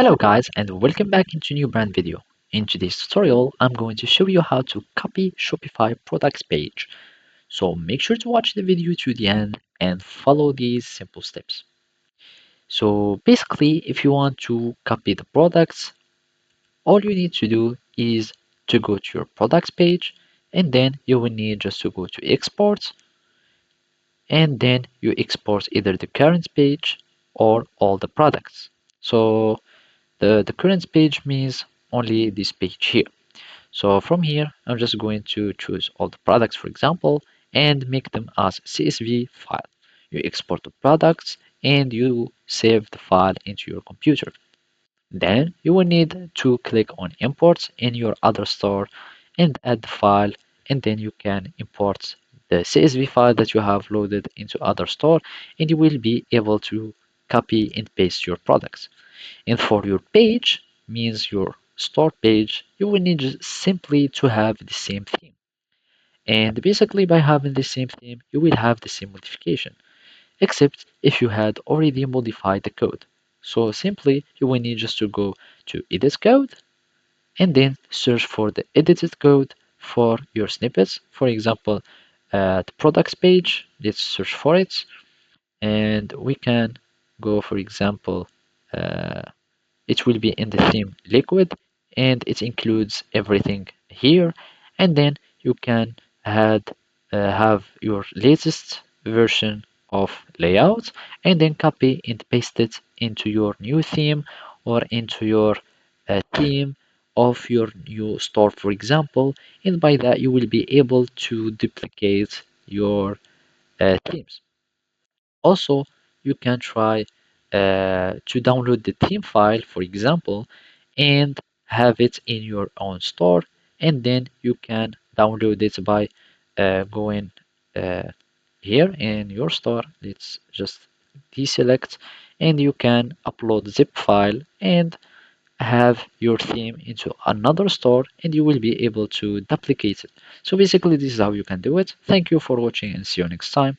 Hello guys and welcome back into a new brand video. In today's tutorial, I'm going to show you how to copy Shopify products page. So make sure to watch the video to the end and follow these simple steps. So basically, if you want to copy the products, all you need to do is to go to your products page and then you will need just to go to export and then you export either the current page or all the products. So the current page means only this page here. So from here, I'm just going to choose all the products, for example, and make them as CSV file. You export the products and you save the file into your computer. Then you will need to click on imports in your other store and add the file, and then you can import the CSV file that you have loaded into other store, and you will be able to copy and paste your products. And for your page, means your store page, you will need just simply to have the same theme. And basically by having the same theme, you will have the same modification, except if you had already modified the code. So simply you will need just to go to edit code and then search for the edited code for your snippets. For example, the products page, let's search for it and we can go, for example, uh, it will be in the theme liquid and it includes everything here, and then you can have your latest version of layout and then copy and paste it into your new theme or into your theme of your new store, for example, and by that you will be able to duplicate your themes. Also, you can try to download the theme file, for example, and have it in your own store, and then you can download it by going uh, here in your store. Let's just deselect, and you can upload zip file and have your theme into another store, and you will be able to duplicate it. So basically, this is how you can do it. Thank you for watching, and see you next time.